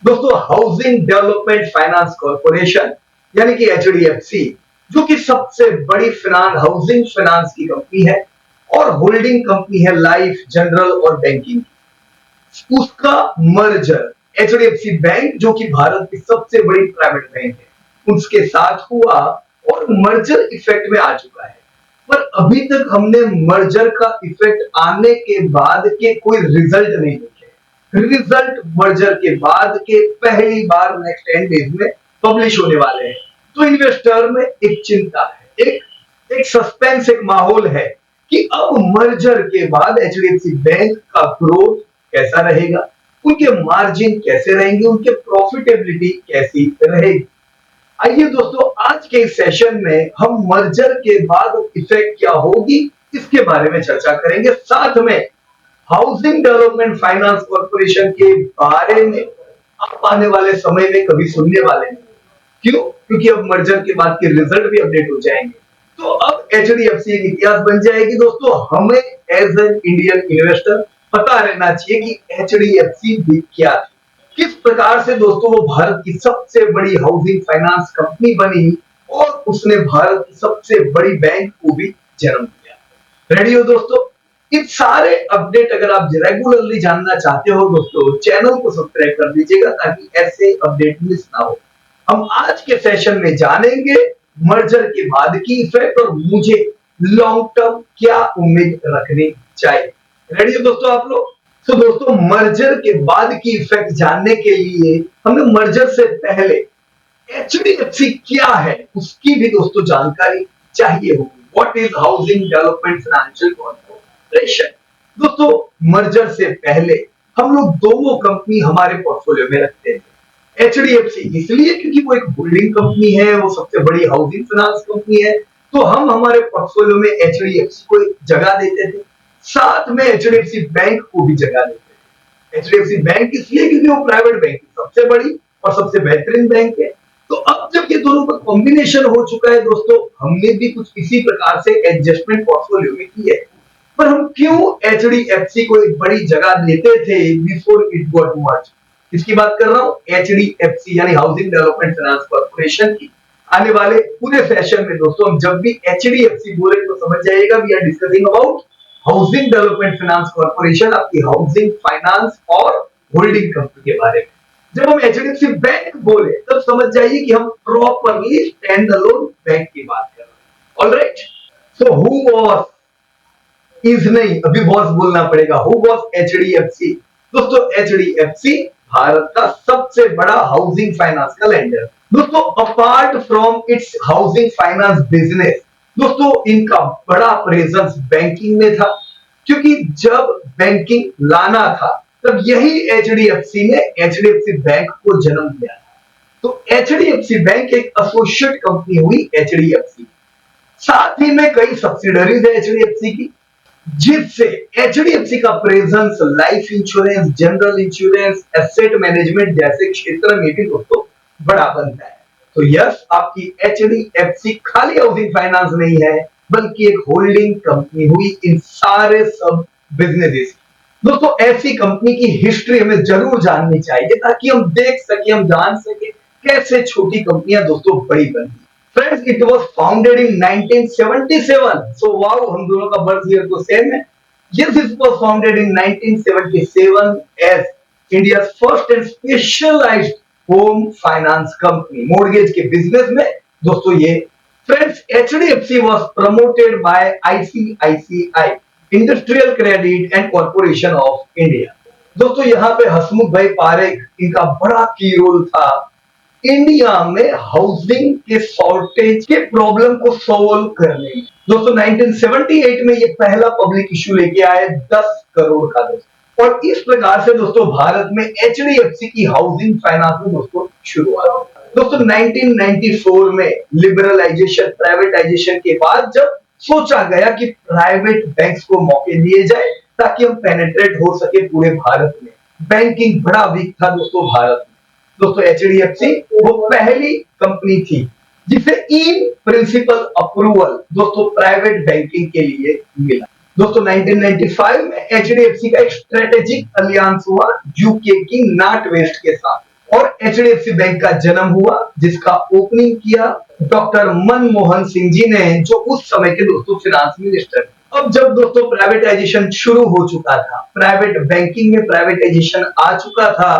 दोस्तों housing development finance corporation यानी कि एचडीएफसी, जो कि सबसे बड़ी फाइनेंस हाउसिंग फाइनेंस की कंपनी है और होल्डिंग कंपनी है लाइफ, जनरल और बैंकिंग, उसका मर्जर एचडीएफसी बैंक, जो कि भारत की सबसे बड़ी प्राइवेट बैंक है, उसके साथ हुआ और मर्जर इफेक्ट में आ चुका है। पर अभी तक हमने मर्जर का इफेक्ट आने के बाद के कोई रिजल्ट नहीं देखे। रिजल्ट मर्जर के बाद के पहली बार नेक्स्ट 10 डेज में पब्लिश होने वाले हैं। तो इन्वेस्टर में एक चिंता है, एक सस्पेंस, एक माहौल है कि अब मर्जर के बाद एचडीएफसी बैंक का ग्रोथ कैसा रहेगा, उनके मार्जिन कैसे रहेंगे, उनके प्रॉफिटेबिलिटी कैसी रहेगी। आइए दोस्तों, आज के इस सेशन में हम मर्जर के बाद इफेक्ट क्या होगी इसके बारे में चर्चा करेंगे। साथ में हाउसिंग डेवलपमेंट फाइनेंस कॉर्पोरेशन के बारे में आप आने वाले समय में कभी सुनने वाले हैं। क्यों? क्योंकि अब मर्जर के बाद के रिजल्ट भी अपडेट हो जाएंगे। तो अब एचडीएफसी एक इतिहास बन जाएगी दोस्तों। हमें एज एन इंडियन इन्वेस्टर पता रहना चाहिए कि एचडीएफसी भी क्या थी, किस प्रकार से दोस्तों वो भारत की सबसे बड़ी हाउसिंग फाइनेंस कंपनी बनी और उसने भारत की सबसे बड़ी बैंक को भी जन्म दिया। रेडी हो दोस्तों? इन सारे अपडेट अगर आप रेगुलरली जानना चाहते हो दोस्तों, चैनल को सब्सक्राइब कर दीजिएगा ताकि ऐसे अपडेट मिस ना हो। हम आज के सेशन में जानेंगे मर्जर के बाद की इफेक्ट और मुझे लॉन्ग टर्म क्या उम्मीद रखनी चाहिए। रेडी हो दोस्तों आप लोग? तो दोस्तों, मर्जर के बाद की इफेक्ट जानने के लिए हमें मर्जर से पहले एचडीएफसी क्या है उसकी भी दोस्तों जानकारी चाहिए होगी। What is housing development financial corporation? दोस्तों, मर्जर से पहले हम लोग दोनों कंपनी हमारे पोर्टफोलियो में रखते थे। एचडीएफसी इसलिए क्योंकि वो एक होल्डिंग कंपनी है, वो सबसे बड़ी हाउसिंग फाइनेंस कंपनी है, तो हम हमारे पोर्टफोलियो में एचडीएफसी को एक जगह देते थे, साथ में एचडीएफसी बैंक को भी जगह देते थे। एचडीएफसी बैंक इसलिए क्योंकि वो प्राइवेट बैंक सबसे बड़ी और सबसे बेहतरीन बैंक है। तो अब जब ये दोनों का कॉम्बिनेशन हो चुका है दोस्तों, हमने भी कुछ इसी प्रकार से एडजस्टमेंट पोर्टफोलियो में की है। पर हम क्यों एचडीएफसी को एक बड़ी जगह देते थे बिफोर इट गॉट मर्ज? किसकी बात कर रहा हूं? एचडीएफसी यानी हाउसिंग डेवलपमेंट फाइनेंस कॉर्पोरेशन की। आने वाले पूरे सेशन में दोस्तों हम जब भी एचडीएफसी बोले तो समझ जाइएगा we are discussing about housing development finance corporation, आपकी हाउसिंग फाइनेंस और होल्डिंग कंपनी के बारे में। जब हम एचडीएफसी बैंक बोले तब समझ जाइए कि हम प्रॉपरली स्टैंड अलोन बैंक की बात कर रहे हैं। Alright, so who was is नहीं, अभी बॉस बोलना पड़ेगा। Who was HDFC? दोस्तों, एचडीएफसी भारत का सबसे बड़ा हाउसिंग फाइनेंस का लेंडर। दोस्तों, apart from its housing finance business, दोस्तों इनका बड़ा प्रेजेंस बैंकिंग में था, क्योंकि जब बैंकिंग लाना था तब यही एचडीएफसी ने एचडीएफसी बैंक को जन्म दिया। तो एचडीएफसी बैंक एक एसोसिएट कंपनी हुई एचडीएफसी, साथ ही में कई सब्सिडरीज है एचडीएफसी की, जिससे एचडीएफसी का presence life insurance, general insurance, asset management जैसे क्षेत्र में भी दोस्तों बड़ा बनता है। तो यस, आपकी एचडीएफसी खाली हाउसिंग फाइनेंस नहीं है, बल्कि एक होल्डिंग कंपनी हुई इन सारे सब बिजनेसेस। दोस्तों, ऐसी कंपनी की हिस्ट्री हमें जरूर जाननी चाहिए ताकि हम देख सके, हम जान सके कैसे छोटी कंपनियां दोस्तों बड़ी बनती। Friends, it was founded in 1977। So wow, हम दोनों का बर्थ ईयर तो सेम है। Yes, it was founded in 1977 as India's first and specialized home finance company, mortgage के बिजनेस में दोस्तों ये। Friends, HDFC was promoted by ICICI, industrial credit and corporation of India. दोस्तों, यहाँ पे हसमुख भाई पारेख, इनका बड़ा की रोल था इंडिया में हाउसिंग के शॉर्टेज के प्रॉब्लम को सॉल्व करने में। दोस्तों, 1978 में ये पहला पब्लिक इश्यू लेके आए 10 करोड़ का दोस्तों, और इस प्रकार से दोस्तों भारत में एचडीएफसी की हाउसिंग फाइनेंस में दोस्तों शुरुआत। दोस्तों, 1994 में लिबरलाइजेशन, प्राइवेटाइजेशन के बाद जब सोचा गया कि प्राइवेट बैंक्स को मौके दिए जाए ताकि हम पेनिट्रेट हो सके पूरे भारत में। बैंकिंग बड़ा वीक था दोस्तों भारत में। दोस्तों, एचडीएफसी वो पहली कंपनी थी जिसे इन प्रिंसिपल अप्रूवल दोस्तों प्राइवेट बैंकिंग के लिए मिला। दोस्तों, 1995 में एचडीएफसी का एक स्ट्रेटेजिक अलियांस हुआ यूके की नॉर्थ वेस्ट के साथ। और एचडीएफसी बैंक का जन्म हुआ, जिसका ओपनिंग किया डॉक्टर मनमोहन सिंह जी ने, जो उस समय के दोस्तों फाइनेंस मिनिस्टर। अब जब दोस्तों प्राइवेटाइजेशन शुरू हो चुका था, प्राइवेट बैंकिंग में प्राइवेटाइजेशन आ चुका था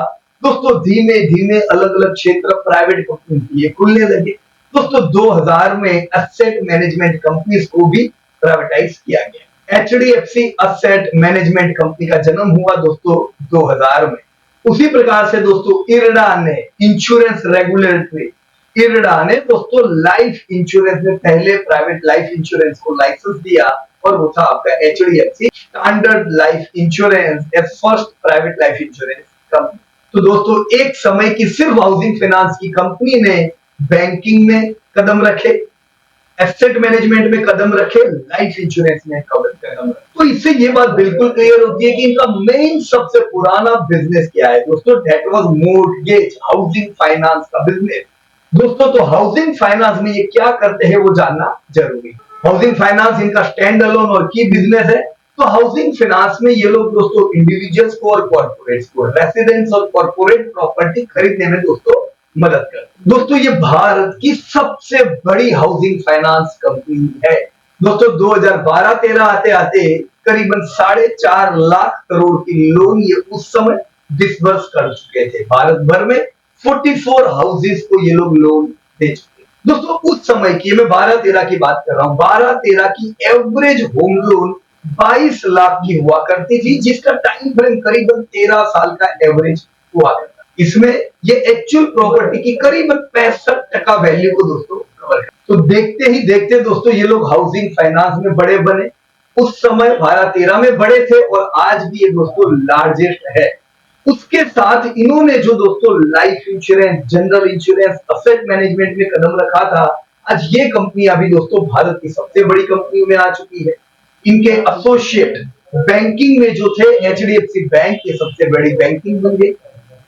दोस्तों, धीमे धीमे अलग अलग क्षेत्र प्राइवेट कंपनी खुलने लगे दोस्तों। 2000 में एसेट मैनेजमेंट कंपनीज को भी प्राइवेटाइज किया गया। एचडीएफसी एसेट मैनेजमेंट कंपनी का जन्म हुआ दोस्तों 2000 में। उसी प्रकार से दोस्तों इरडा ने इंश्योरेंस रेगुलेटरी, इरडा ने दोस्तों लाइफ इंश्योरेंस में पहले प्राइवेट लाइफ इंश्योरेंस को लाइसेंस दिया, और वो था आपका HDFC standard life insurance as first private life insurance company. तो दोस्तों एक समय की सिर्फ हाउसिंग फाइनेंस की कंपनी ने बैंकिंग में कदम रखे, एसेट मैनेजमेंट में कदम रखे, लाइफ इंश्योरेंस में कदम रखे। तो इससे ये बात बिल्कुल क्लियर होती है कि इनका मेन सबसे पुराना बिजनेस क्या है दोस्तों, that was mortgage, housing finance का बिजनेस दोस्तों। तो हाउसिंग फाइनेंस में ये क्या करते हैं वो जानना जरूरी है। हाउसिंग फाइनेंस इनका स्टैंड अलोन और की बिजनेस है। तो हाउसिंग फाइनेंस में ये लोग दोस्तों इंडिविजुअल्स को और कॉर्पोरेट्स को, रेसिडेंट्स और कॉर्पोरेट प्रॉपर्टी खरीदने में दोस्तों मदद करते। दोस्तों ये भारत की सबसे बड़ी हाउसिंग फाइनेंस कंपनी है दोस्तों। 2012-13 आते आते करीबन 4.5 लाख करोड़ की लोन ये उस समय डिसबर्स कर चुके थे। भारत भर में 44 हाउसेस को ये लोग लोन दे चुके दोस्तों। उस समय की मैं 12-13 की बात कर रहा हूं, 12-13 की एवरेज होम लोन 22 लाख की हुआ करती थी, जिसका टाइम फ्रेम करीबन 13 साल का एवरेज हुआ करता। इसमें ये एक्चुअल प्रॉपर्टी की करीबन 65% वैल्यू को दोस्तों कवर है। तो देखते ही देखते दोस्तों ये लोग हाउसिंग फाइनेंस में बड़े बने। उस समय 12-13 में बड़े थे और आज भी ये दोस्तों लार्जेस्ट है। उसके साथ इन्होंने जो दोस्तों life insurance, general insurance, asset management में कदम रखा था, आज ये कंपनी अभी दोस्तों भारत की सबसे बड़ी कंपनियों में आ चुकी है। इनके एसोसिएट बैंकिंग में जो थे, एचडीएफसी बैंक ये सबसे बड़ी बैंकिंग बन गई।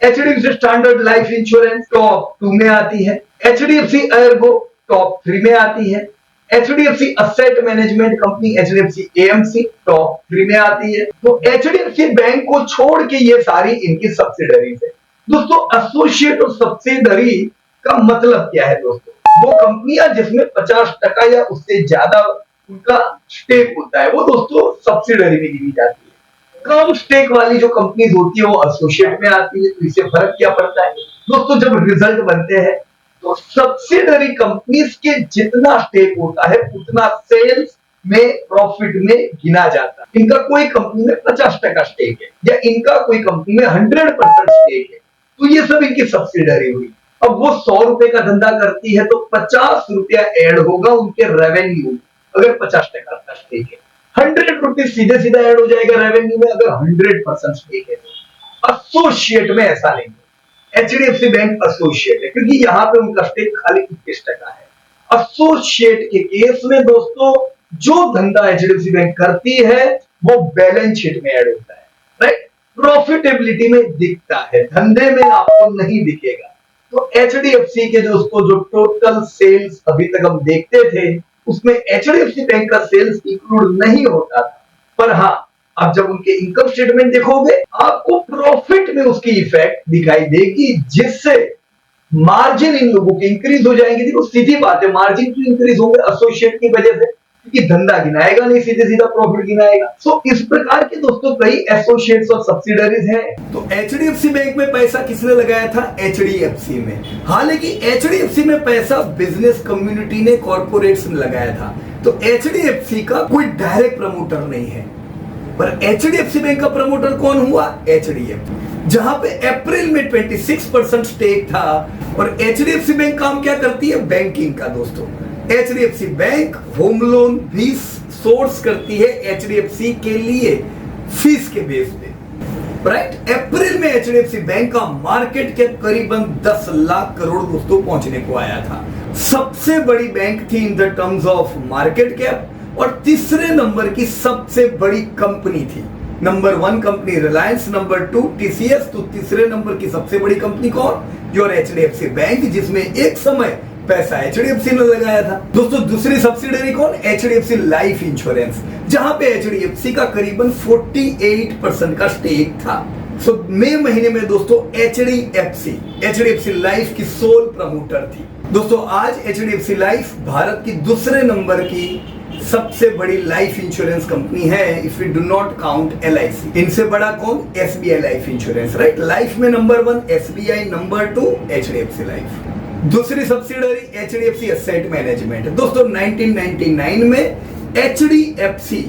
HDFC standard life insurance top 2 में आती है, एचडीएफसी एर्गो टॉप 3 में आती है, HDFC asset management company HDFC AMC top 3 में आती है। तो एचडीएफसी बैंक को छोड़ के ये सारी इनकी सब्सिडरीज है दोस्तों। एसोसिएट और सब्सिडरी का मतलब क्या है दोस्तों, वो कंपनियां जिसमें 50% या उससे ज्यादा उनका स्टेक होता है वो दोस्तों सब्सिडरी में गिनी जाती है। कम स्टेक वाली जो कंपनीज होती है वो एसोसिएट में आती है। तो इससे फर्क क्या पड़ता है दोस्तों, जब रिजल्ट बनते हैं तो सब्सिडरी कंपनीज के जितना स्टेक होता है उतना सेल्स में, प्रॉफिट में गिना जाता है। इनका कोई कंपनी में 50% स्टेक है या इनका कोई कंपनी में 100% स्टेक है, तो ये सब इनकी सब्सिडरी हुई। अब वो 100 रुपए का धंधा करती है तो 50 रुपया ऐड होगा उनके रेवेन्यू, अगर 50% का स्टेक है। 100 रुपीज सीधे सीधा ऐड हो जाएगा रेवेन्यू में अगर 100% स्टेक है। एसोसिएट में ऐसा नहीं है। एचडीएफसी बैंक एसोसिएट है क्योंकि यहां पे उनका स्टेक खाली 21% है। एसोसिएट के केस में दोस्तों जो धंधा एचडीएफसी बैंक करती है वो बैलेंस शीट में ऐड होता है, राइट, प्रॉफिटेबिलिटी में दिखता है, धंधे में आपको नहीं दिखेगा। तो एचडीएफसी के दोस्तों जो टोटल सेल्स अभी तक हम देखते थे उसमें एचडीएफसी बैंक का सेल्स इंक्लूड नहीं होता था, पर हाँ आप जब उनके इनकम स्टेटमेंट देखोगे आपको प्रॉफिट में उसकी इफेक्ट दिखाई देगी, जिससे मार्जिन इन लोगों के इंक्रीज हो जाएंगे। देखो सीधी बात है, मार्जिन क्यों इंक्रीज होंगे एसोसिएट की वजह से, क्योंकि धंधा गिनाएगा नहीं, सीधे सीधा प्रॉफिट गिनाएगा। सो इस प्रकार के दोस्तों कई एसोसिएट्स और सब्सिडरीज हैं। तो एचडीएफसी बैंक में पैसा किसने लगाया था, एचडीएफसी में। हालांकि एचडीएफसी में पैसा बिजनेस कम्युनिटी ने, कॉर्पोरेट्स ने लगाया था। तो एचडीएफसी का कोई डायरेक्ट प्रमोटर नहीं है, पर एचडीएफसी बैंक का प्रमोटर कौन हुआ, एचडीएफसी, जहां पे अप्रैल में 26% स्टेक था। और एचडीएफसी बैंक काम क्या करती है, बैंकिंग का दोस्तों। एचडीएफसी बैंक होम लोन भी सोर्स करती है एचडीएफसी के लिए फीस के बेस पे, राइट। अप्रैल में एचडीएफसी बैंक का मार्केट कैप करीबन 10 लाख करोड़ दोस्तों पहुंचने को आया था। सबसे बड़ी बैंक थी in the terms of market cap, और तीसरे नंबर की सबसे बड़ी कंपनी थी। Number 1 company Reliance, number 2 TCS, तो तीसरे नंबर की सबसे बड़ी कंपनी कौन, योर एचडीएफसी बैंक, जिसमें एक समय पैसा एचडीएफसी ने लगाया था दोस्तों। दूसरी सब्सिडरी कौन, एचडीएफसी लाइफ इंश्योरेंस, जहां पे एचडीएफसी का करीबन 48% का स्टेक था। सो मई महीने में दोस्तों एचडीएफसी लाइफ की सोल प्रमोटर थी। दोस्तों आज एचडीएफसी लाइफ भारत की दूसरे नंबर की सबसे बड़ी लाइफ इंश्योरेंस कंपनी है, if you do not count LIC. इनसे बड़ा कौन? SBI life insurance, right. Life में number 1 SBI, number 2 HDFC life. दूसरी सब्सिडरी एचडीएफसी एसेट मैनेजमेंट। दोस्तों 1999 में एचडीएफसी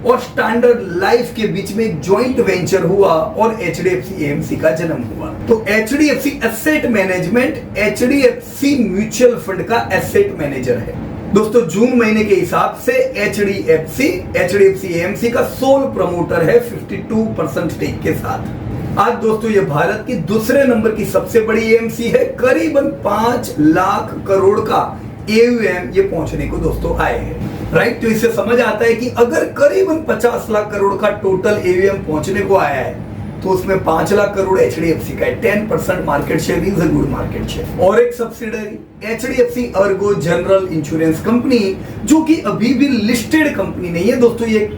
और स्टैंडर्ड लाइफ के बीच में एक ज्वाइंट वेंचर हुआ और एचडीएफसी एएमसी का जन्म हुआ। तो HDFC asset management HDFC mutual fund का एसेट मैनेजर है। दोस्तों जून महीने के हिसाब से एचडीएफसी एएमसी का सोल प्रमोटर है 52% स्टेक के साथ। आज दोस्तों ये भारत की दूसरे नंबर की सबसे बड़ी एएमसी है। करीबन 5 लाख करोड़ का एयूएम ये पहुंचने को दोस्तों आए हैं, राइट। तो इससे समझ आता है कि अगर करीबन 50 लाख करोड़ का टोटल एयूएम पहुंचने को आया है तो उसमें 5 लाख करोड़ एचडीएफसी का है। 10% market share is a good market share. और एक subsidiary HDFC Ergo general insurance company, जो कि अभी भी लिस्टेड कंपनी नहीं है दोस्तों, ये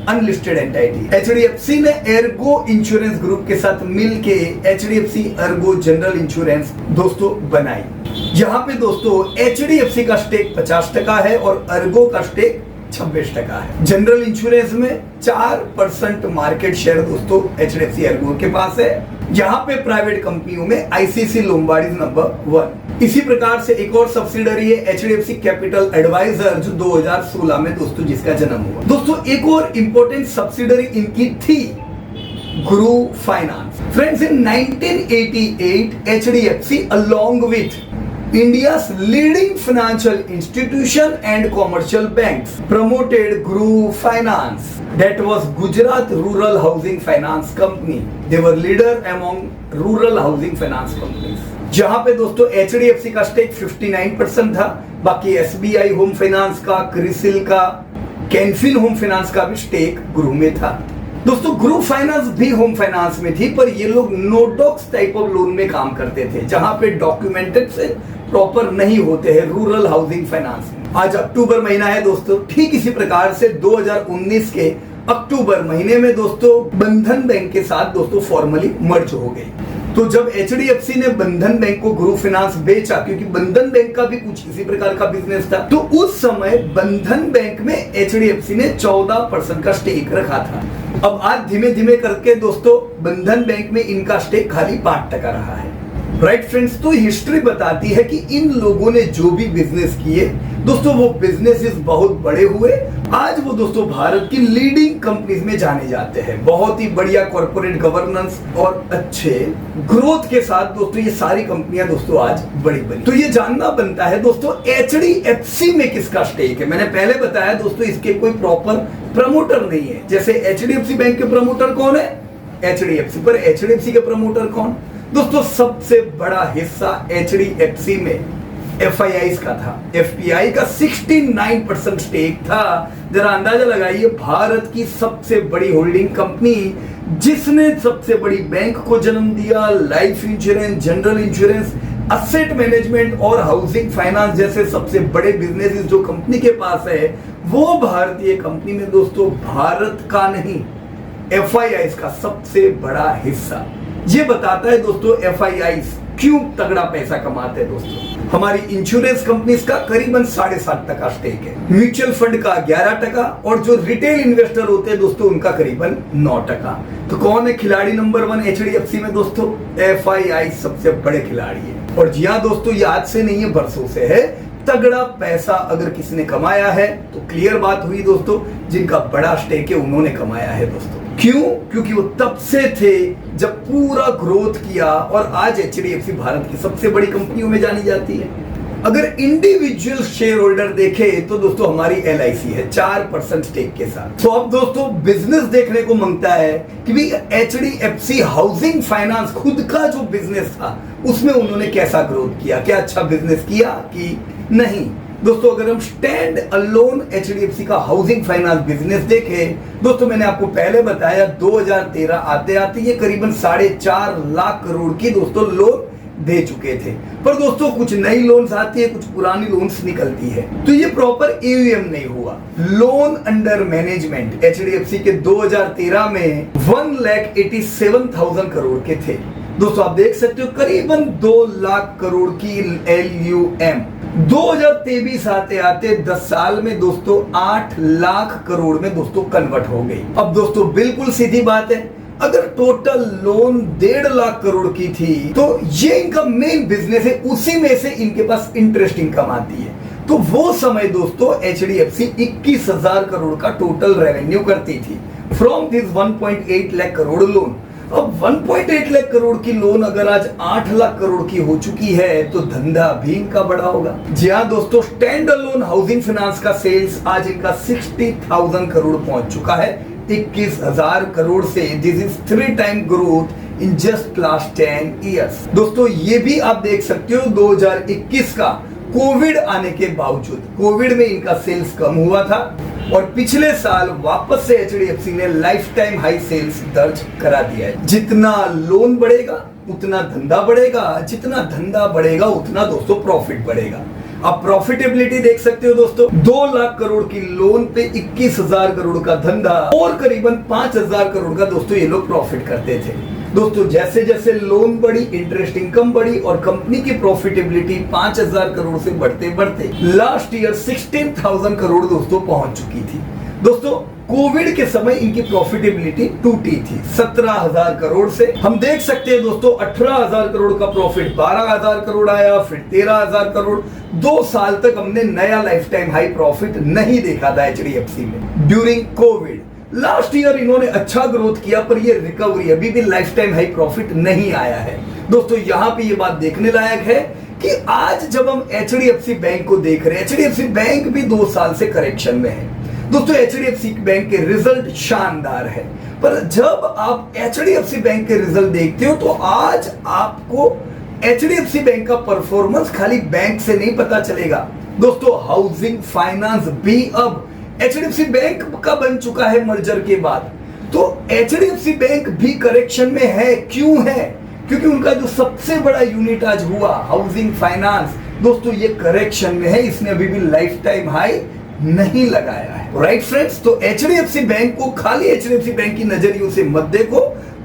अनलिस्टेड एंटिटी। एचडीएफसी ने एर्गो इंश्योरेंस ग्रुप के साथ मिलके एचडीएफसी अर्गो जनरल इंश्योरेंस दोस्तों बनाई। यहाँ पे दोस्तों एचडीएफसी का स्टेक 50% है और अर्गो का स्टेक 26% है। जनरल इंश्योरेंस में 4% मार्केट शेयर दोस्तों एचडीएफसी अर्गो के पास है। यहाँ पे प्राइवेट कंपनियों में आईसीसी लोम्बार्ड इज नंबर 1। इसी प्रकार से एक और सब्सिडरी है एचडीएफसी कैपिटल एडवाइजर, जो 2016 में दोस्तों जिसका जन्म हुआ। दोस्तों एक और इंपॉर्टेंट सब्सिडरी इनकी थी गुरु finance. Friends in 1988 HDFC along with India's leading financial institution and commercial banks promoted Guru Finance, that was Gujarat Rural Housing Finance Company. They were leader among rural housing finance companies. जहां पे दोस्तों HDFC का stake 59% था, बाकी SBI home finance का, क्रिसिल का, Can Fin home finance का भी स्टेक गुरु में था। दोस्तों गुरु फाइनेंस भी होम फाइनेंस में थी, पर ये लोग नोडॉक्स टाइप ऑफ लोन में काम करते थे, जहां पे डॉक्यूमेंटेड से प्रॉपर नहीं होते हैं रूरल हाउसिंग फाइनेंस में। आज अक्टूबर महीना है दोस्तों, ठीक इसी प्रकार से 2019 के अक्टूबर महीने में दोस्तों बंधन बैंक के साथ दोस्तों फॉर्मली मर्ज हो गई। तो जब एचडीएफसी ने बंधन बैंक को गुरु फाइनेंस बेचा, क्योंकि बंधन बैंक का भी कुछ इसी प्रकार का बिजनेस था, तो उस समय बंधन बैंक में एचडीएफसी ने 14% का स्टेक रखा था। अब आज धीमे धीमे करके दोस्तों बंधन बैंक में इनका स्टेक खाली 5% रहा है, राइट फ्रेंड्स। तो हिस्ट्री बताती है कि इन लोगों ने जो भी बिजनेस किए दोस्तों वो बिजनेसेस बहुत बड़े हुए। आज वो दोस्तों भारत की लीडिंग कंपनीज में जाने जाते हैं। बहुत ही बढ़िया कॉर्पोरेट गवर्नेंस और अच्छे ग्रोथ के साथ दोस्तों ये सारी कंपनियां दोस्तों आज बड़ी बनी। तो ये जानना बनता है दोस्तों एचडीएफसी में किसका स्टेक है। मैंने पहले बताया दोस्तों इसके कोई प्रॉपर प्रमोटर नहीं है। जैसे एचडीएफसी बैंक के प्रमोटर कौन है? एचडीएफसी। पर एचडीएफसी के प्रमोटर कौन? दोस्तों सबसे बड़ा हिस्सा एचडीएफसी में एफआईआई का था। एफपीआई का 69% स्टेक था। जरा अंदाजा लगाइए, भारत की सबसे बड़ी होल्डिंग कंपनी जिसने सबसे बड़ी बैंक को जन्म दिया, life insurance, general insurance, asset management और हाउसिंग फाइनेंस जैसे सबसे बड़े बिजनेस जो कंपनी के पास है, वो भारतीय कंपनी में दोस्तों भारत का नहीं एफआईआई का सबसे बड़ा हिस्सा। ये बताता है दोस्तों एफआईआई क्यों तगड़ा पैसा कमाते हैं। दोस्तों हमारी इंश्योरेंस कंपनीज का करीबन 7.5% स्टेक है, म्यूचुअल फंड का 11% और जो रिटेल इन्वेस्टर होते हैं दोस्तों उनका करीबन 9%। तो कौन है खिलाड़ी नंबर 1 एचडीएफसी में? दोस्तों एफआईआई सबसे बड़े खिलाड़ी है। और जी हाँ दोस्तों, ये आज से नहीं है, बरसों से है। तगड़ा पैसा अगर किसी ने कमाया है तो क्लियर बात हुई दोस्तों, जिनका बड़ा स्टेक है उन्होंने कमाया है दोस्तों। क्यों? क्योंकि वो तब से थे जब पूरा ग्रोथ किया और आज एचडीएफसी भारत की सबसे बड़ी कंपनियों में जानी जाती है। अगर इंडिविजुअल शेयर होल्डर देखे तो दोस्तों हमारी एलआईसी है 4% स्टेक के साथ। तो अब दोस्तों बिजनेस देखने को मांगता है कि भी एचडीएफसी हाउसिंग फाइनेंस खुद का जो बिजनेस था उसमें उन्होंने कैसा ग्रोथ किया, क्या अच्छा बिजनेस किया कि नहीं। दोस्तों अगर हम स्टैंड अलोन एचडीएफसी का हाउसिंग फाइनेंस बिजनेस देखें, दोस्तों मैंने आपको पहले बताया 2013 आते आते ये करीबन 4.5 लाख करोड़ की दोस्तों लोन दे चुके थे। पर दोस्तों कुछ नई लोन्स आती है, कुछ पुरानी लोन्स निकलती है, तो ये प्रॉपर AUM नहीं हुआ। लोन अंडर मैनेजमेंट HDFC के 2013 में 1,87,000 करोड़ के थे। दोस्तों आप देख सकते हो करीबन 2 लाख करोड़ की LUM। 2023 आते आते 10 साल में दोस्तों 8 लाख करोड़ में दोस्तों कन्वर्ट हो गई। अब दोस्तों बिल्कुल सीधी बात है, अगर टोटल लोन 1.5 लाख करोड़ की थी तो ये इनका मेन बिजनेस है, उसी में से इनके पास इंटरेस्ट इनकम आती है। तो वो समय दोस्तों HDFC 21,000 करोड़ का टोटल रेवेन्यू करती थी from this 1.8 lakh crore loan. अब 1.8 लाख करोड़ की लोन अगर आज 8 लाख करोड़ की हो चुकी है तो धंधा भी इनका बड़ा होगा। जी हाँ दोस्तों, स्टैंड अलोन हाउसिंग फाइनेंस का सेल्स आज इनका 60,000 करोड़ पहुंच चुका है 21,000 करोड़ से। This is 3 time growth in just last 10 years. दोस्तों ये भी आप देख सकते हो 2021 का कोविड आने के बावजूद, कोविड में इनका सेल्स कम हुआ था और पिछले साल वापस से HDFC ने लाइफ टाइम हाई सेल्स दर्ज करा दिया है। जितना लोन बढ़ेगा उतना धंधा बढ़ेगा, जितना धंधा बढ़ेगा उतना दोस्तों प्रॉफिट बढ़ेगा। आप प्रॉफिटेबिलिटी देख सकते हो दोस्तों, 2 लाख करोड़ की लोन पे 21,000 करोड़ का धंधा और करीबन 5,000 करोड़ का दोस्तों ये लोग प्रॉफिट करते थे। दोस्तों जैसे जैसे लोन बढ़ी, इंटरेस्ट इनकम बढ़ी और कंपनी की प्रॉफिटेबिलिटी 5,000 करोड़ से बढ़ते बढ़ते लास्ट ईयर 16,000 करोड़ दोस्तों पहुंच चुकी थी। दोस्तों कोविड के समय इनकी प्रॉफिटेबिलिटी टूटी थी 17,000 करोड़ से। हम देख सकते हैं दोस्तों 18,000 करोड़ का प्रॉफिट 12,000 करोड़ आया, फिर 13,000 करोड़। 2 साल तक हमने नया लाइफ टाइम हाई प्रॉफिट नहीं देखा था HDFC में ड्यूरिंग कोविड। लास्ट ईयर इन्होंने अच्छा ग्रोथ किया पर ये रिकवरी, अभी भी लाइफ टाइम हाई प्रॉफिट नहीं आया है। दोस्तों यहां पे ये बात देखने लायक है कि आज जब हम HDFC बैंक को देख रहे हैं, HDFC बैंक भी 2 साल से करेक्शन में है। दोस्तों HDFC बैंक के रिजल्ट शानदार है, पर जब आप HDFC बैंक के रिजल्ट देखते हो तो आज आपको HDFC बैंक का परफॉर्मेंस खाली बैंक से नहीं पता चलेगा। दोस्तों हाउसिंग फाइनेंस भी अब HDFC बैंक का बन चुका है मर्जर के बाद, तो HDFC बैंक भी करेक्शन में है। क्यों है? क्योंकि उनका जो सबसे बड़ा यूनिट आज हुआ हाउसिंग फाइनेंस दोस्तों ये करेक्शन में है, इसने अभी भी लाइफ टाइम हाई नहीं लगाया है। राइट फ्रेंड्स, तो HDFC बैंक को खाली HDFC बैंक की नजरियों से मत देखो,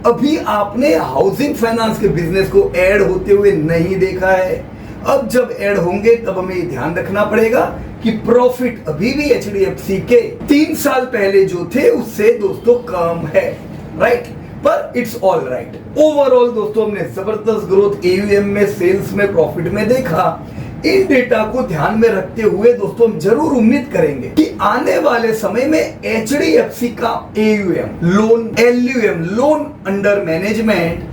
अभी आपने हाउसिंग फाइनेंस के बिजनेस को ऐड होते हुए नहीं देखा है। अब जब ऐड होंगे तब हमें ध्यान रखना पड़ेगा कि प्रॉफिट अभी भी HDFC के 3 साल पहले जो थे उससे दोस्तों कम है। राइट, पर इट्स ऑल राइट। ओवरऑल दोस्तों हमने जबरदस्त ग्रोथ AUM में, सेल्स में, प्रॉफिट में देखा। इन डेटा को ध्यान में रखते हुए दोस्तों हम जरूर उम्मीद करेंगे कि आने वाले समय में HDFC का AUM, loan LUM, loan under management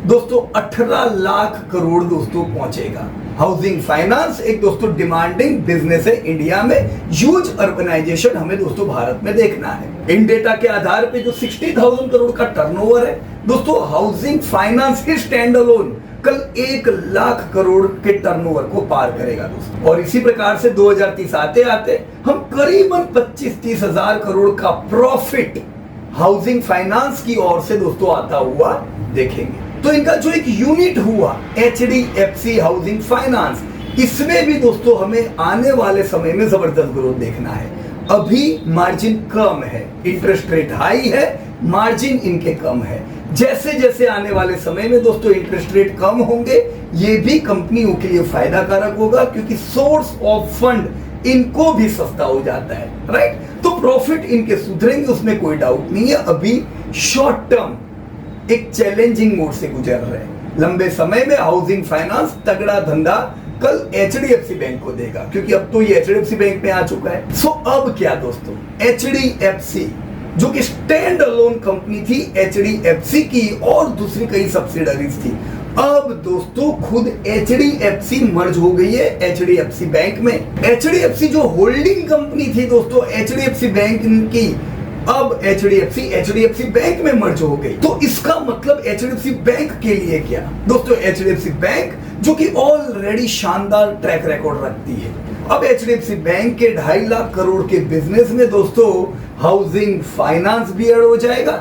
दोस्तों 18 लाख करोड़ दोस्तों पहुंचेगा। हाउसिंग फाइनेंस एक दोस्तों डिमांडिंग बिजनेस है इंडिया में, ह्यूज अर्बनाइजेशन हमें दोस्तों भारत में देखना है। इन डेटा के आधार पे जो 60,000 करोड़ का टर्नओवर है दोस्तों, हाउसिंग फाइनेंस के स्टैंड अलोन कल 1 लाख करोड़ के टर्नओवर को पार करेगा दोस्तों। और इसी प्रकार से 2030 आते आते हम करीबन 25-30 हजार करोड़ का प्रॉफिट हाउसिंग फाइनेंस की ओर से दोस्तों आता हुआ देखेंगे। तो इनका जो एक यूनिट हुआ HDFC हाउसिंग फाइनेंस, इसमें भी दोस्तों हमें आने वाले समय में जबरदस्त ग्रोथ देखना है। अभी मार्जिन कम है, इंटरेस्ट रेट हाई है, मार्जिन इनके कम है। जैसे जैसे आने वाले समय में दोस्तों इंटरेस्ट रेट कम होंगे, ये भी कंपनियों के लिए फायदा कारक होगा क्योंकि सोर्स ऑफ फंड इनको भी सस्ता हो जाता है। राइट, तो प्रॉफिट इनके सुधरेंगे, उसमें कोई डाउट नहीं है। अभी शॉर्ट टर्म एक चैलेंजिंग मोड से गुजर रहे हैं। लंबे समय में हाउसिंग फाइनेंस तगड़ा धंधा कल HDFC बैंक को देगा क्योंकि अब तो ये HDFC बैंक में आ चुका है। सो अब क्या दोस्तों, HDFC जो कि स्टैंड अलोन कंपनी थी HDFC की और दूसरी कई सब्सिडरीज थी, अब दोस्तों खुद HDFC मर्ज हो गई है HDFC बैंक में। HDFC जो होल्डिंग कंपनी थी दोस्तों HDFC बैंक की, अब HDFC बैंक में मर्ज हो गई। तो इसका मतलब HDFC बैंक के लिए क्या दोस्तों, HDFC बैंक जो कि ऑलरेडी शानदार ट्रैक रिकॉर्ड रखती है, अब HDFC बैंक के 2.5 लाख करोड़ के बिजनेस में दोस्तों हाउसिंग फाइनेंस भी ऐड हो जाएगा।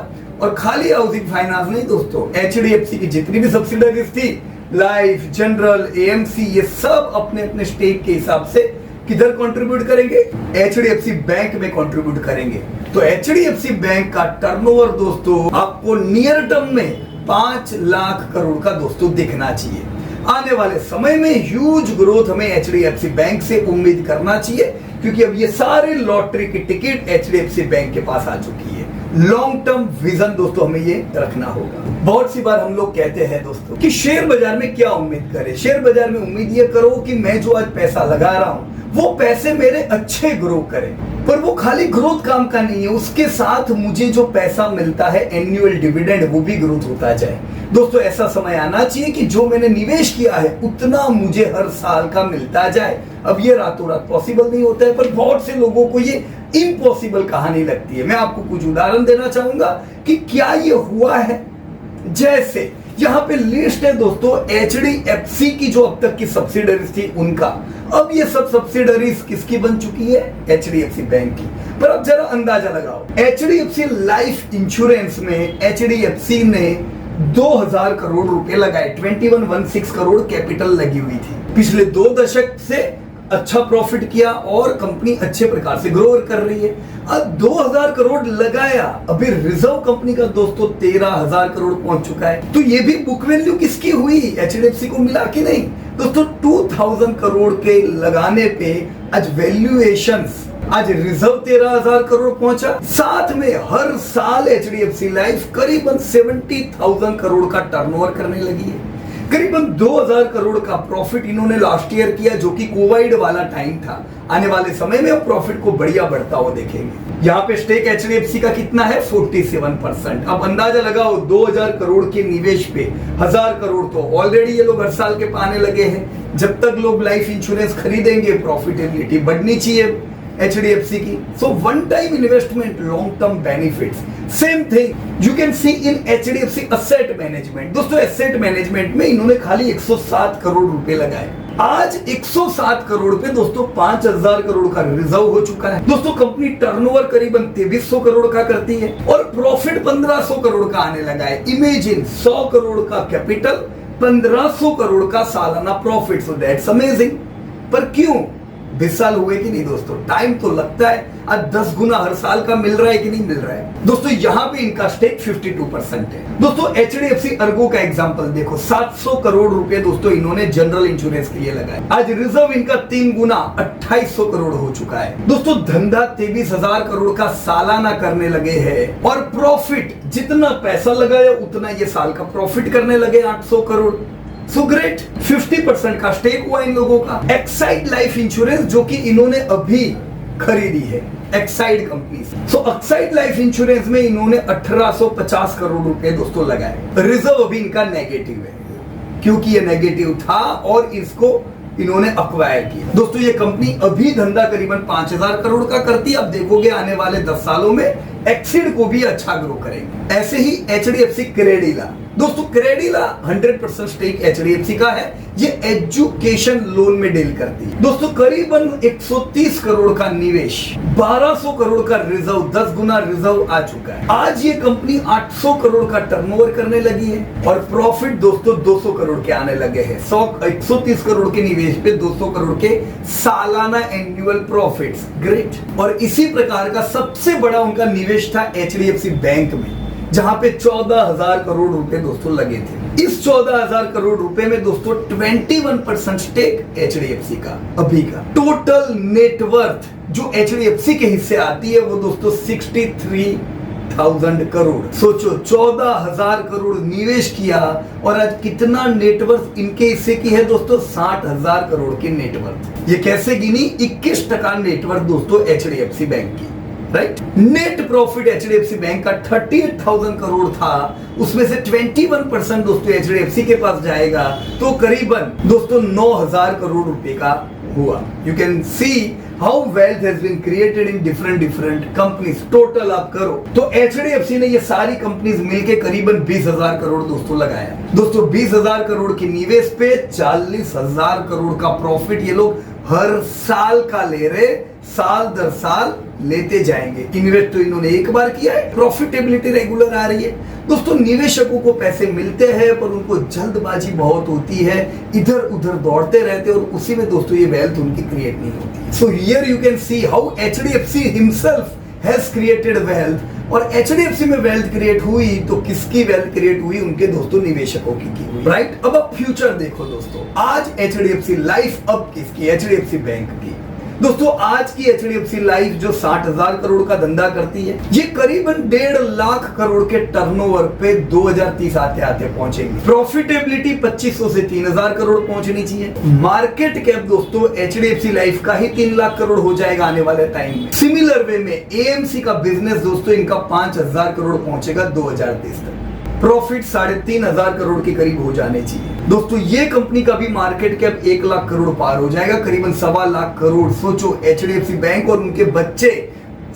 और खाली हाउसिंग फाइनेंस नहीं दोस्तों, HDFC की जितनी भी सब्सिडरीज थी लाइफ, जनरल, एएमसी, ये सब अपने अपने स्टेक के हिसाब से किधर कंट्रीब्यूट करेंगे? एचडीएफसी बैंक में कंट्रीब्यूट करेंगे। तो एचडीएफसी बैंक का टर्नओवर दोस्तों आपको नियर टर्म में 5 लाख करोड़ का दोस्तों दिखना चाहिए। आने वाले समय में ह्यूज ग्रोथ हमें एचडीएफसी बैंक से उम्मीद करना चाहिए, क्योंकि अब ये सारे लॉटरी की टिकट एचडीएफसी बैंक के पास आ चुकी है। लॉन्ग टर्म विजन दोस्तों हमें ये रखना होगा। बहुत सी बार हम लोग कहते हैं दोस्तों कि शेयर बाजार में क्या उम्मीद करें? शेयर बाजार में उम्मीद ये करो कि मैं जो आज पैसा लगा रहा हूं वो पैसे मेरे अच्छे ग्रो करें। पर वो खाली ग्रोथ काम का नहीं है, उसके साथ मुझे जो पैसा मिलता है एनुअल डिविडेंड वो भी ग्रोथ होता जाए। दोस्तों ऐसा समय आना चाहिए कि जो मैंने निवेश किया है उतना मुझे हर साल का मिलता जाए। अब ये रातों रात पॉसिबल नहीं होता है, पर बहुत से लोगों को ये इम्पॉसिबल कहानी लगती है। मैं आपको कुछ उदाहरण देना चाहूंगा कि क्या ये हुआ है। जैसे यहाँ पे लिस्ट है दोस्तों एचडीएफसी की जो अब तक की सब्सिडरीज थी उनका। अब ये सब सब्सिडरीज किसकी बन चुकी है? एचडीएफसी बैंक की। पर अब जरा अंदाजा लगाओ, एचडीएफसी लाइफ इंश्योरेंस में एचडीएफसी ने 2000 करोड़ रुपए लगाए, 2116 करोड़ कैपिटल लगी हुई थी। पिछले 2 दशक से अच्छा प्रॉफिट किया और कंपनी अच्छे प्रकार से ग्रो कर रही है। अब 2000 करोड़ लगाया, अभी रिजर्व कंपनी का दोस्तों 13000 करोड़ पहुंच चुका है। तो ये भी बुक वैल्यू किसकी हुई? एचडीएफसी को मिला कि नहीं? दोस्तों 2000 करोड़ के लगाने पे आज वैल्यूएशंस, आज रिजर्व 13000 करोड़ पहुंचा। साथ में हर साल एचडीएफसी लाइफ करीबन 70,000 करोड़ का टर्नओवर करने लगी है। करीबन 2000 करोड़ का प्रॉफिट इन्होंने लास्ट ईयर किया, जो कि कोविड वाला टाइम था। आने वाले समय में प्रॉफिट को बढ़िया बढ़ता हुआ देखेंगे। यहाँ पे स्टेक एचडीएफसी का कितना है? 47%। अब अंदाजा लगाओ 2000 करोड़ के निवेश पे 1000 करोड़ तो ऑलरेडी ये लोग हर साल के पाने लगे हैं। जब तक लोग लाइफ इंश्योरेंस खरीदेंगे प्रॉफिटेबिलिटी बढ़नी चाहिए एचडीएफसी की। So one time investment, long term benefits. Same thing you can C in HDFC asset management. दोस्तों एसेट मैनेजमेंट में इन्होंने खाली 107 करोड़ रुपए लगाए। आज 107 करोड़ पे दोस्तों 5000 करोड़ का रिजर्व हो चुका है। दोस्तों कंपनी टर्नओवर करीबन 2300 करोड़ का करती है और प्रॉफिट 1500 करोड़ का आने लगा है। इमेजिन 100 करोड़ का कैपिटल, 1500 करोड़ का सालाना प्रॉफिट। So that's amazing. पर क्यों? 20 साल हुए कि नहीं दोस्तों? टाइम तो लगता है। आज 10 गुना हर साल का मिल रहा है कि नहीं मिल रहा है? दोस्तों यहाँ पे इनका स्टेक 52% है। दोस्तों एचडीएफसी अर्गो का एग्जांपल देखो, 700 करोड़ रुपए दोस्तों इन्होंने जनरल इंश्योरेंस के लिए लगाए। आज रिजर्व इनका 3 गुना 2800 करोड़ हो चुका है। दोस्तों धंधा 23,000 करोड़ का सालाना करने लगे हैं और प्रॉफिट जितना पैसा लगाया उतना ये साल का प्रॉफिट करने लगे 800 करोड़। So great. 50% का स्टेक हुआ इन लोगों का। एक्साइड लाइफ इंश्योरेंस जो कि इन्होंने अभी खरीदी है एक्साइड कंपनी से। सो एक्साइड लाइफ इंश्योरेंस में इन्होंने 1850 करोड़ रुपए दोस्तों लगाए। रिजर्व अभी इनका नेगेटिव है, क्योंकि ये नेगेटिव था और इसको इन्होंने अक्वायर किया। दोस्तों ये कंपनी अभी धंधा करीबन 5000 करोड़ का करती है। अब देखोगे आने वाले 10 सालों में एक्सिड को भी अच्छा ग्रो करेंगे। ऐसे ही एचडीएफसी क्रेडिला। दोस्तों क्रेडिला 100% स्टेक एचडीएफसी का है। ये एजुकेशन लोन में डील करती है। दोस्तों करीबन 130 करोड़ का निवेश, 1200 करोड़ का रिजर्व, 10 गुना रिजर्व आ चुका है। आज ये कंपनी 800 करोड़ का टर्नओवर करने लगी है और प्रॉफिट दोस्तों 200 करोड़ के आने लगे हैं। 130 करोड़ के निवेश पे 200 करोड़ के सालाना एनुअल प्रॉफिट्स। ग्रेट। और इसी प्रकार का सबसे बड़ा उनका निवेश था एचडीएफसी बैंक में, जहां पे 14,000 करोड़ रुपए दोस्तों लगे थे। इस 14,000 करोड़ रुपए में दोस्तों 21% स्टेक एचडीएफसी का अभी का। टोटल नेटवर्थ जो एचडीएफसी के हिस्से आती है वो दोस्तों 63,000 करोड़। सोचो 14,000 करोड़ निवेश किया और आज कितना नेटवर्थ इनके हिस्से की है दोस्तों? 60,000 करोड़ की नेटवर्थ। ये कैसे गिनी? 21% नेटवर्थ दोस्तों एचडीएफसी बैंक की। Right. Net profit HDFC bank का 38,000 करोड़ था, उसमें से 21% दोस्तों एचडीएफसी के पास जाएगा तो करीबन दोस्तों 9,000 करोड़ रुपए का हुआ। You can see how wealth has been created in different companies. Total आप करो तो एचडीएफसी ने ये सारी कंपनीज मिलके करीबन 20,000 करोड़ दोस्तों लगाया। दोस्तों 20,000 करोड़ के निवेश पे 40,000 करोड़ का प्रॉफिट ये लोग हर साल का ले रहे साल दर साल लेते जाएंगे। इन्वेस्ट तो इन्होंने एक बार किया है, प्रॉफिटेबिलिटी रेगुलर आ रही है। दोस्तों निवेशकों को पैसे मिलते हैं पर उनको जल्दबाजी बहुत होती है, इधर उधर दौड़ते रहते हैं और उसी में दोस्तों ये वेल्थ उनकी क्रिएट नहीं होती। So here you can see how HDFC himself has created wealth. और एचडीएफसी में वेल्थ क्रिएट हुई तो किसकी वेल्थ क्रिएट हुई? उनके दोस्तों निवेशकों की हुई, राइट। अब आप फ्यूचर देखो दोस्तों, आज एचडीएफसी लाइफ अब किसकी? एचडीएफसी बैंक की। दोस्तों आज की एचडीएफसी लाइफ जो 60,000 करोड़ का धंधा करती है, ये करीबन 1.5 लाख करोड़ के टर्नओवर पे 2030 आते आते पहुंचेंगे। प्रॉफिटेबिलिटी 2500 से 3000 करोड़ पहुंचनी चाहिए। मार्केट कैप दोस्तों एचडीएफसी लाइफ का ही 3 लाख करोड़ हो जाएगा आने वाले टाइम में। सिमिलर वे में एएमसी का बिजनेस दोस्तों इनका 5000 करोड़ पहुंचेगा 2030 तक। प्रॉफिट 3,500 करोड़ के करीब हो जाने चाहिए। दोस्तों ये कंपनी का भी मार्केट कैप 1 लाख करोड़ पार हो जाएगा, करीबन 1.25 लाख करोड़। सोचो एचडीएफसी बैंक और उनके बच्चे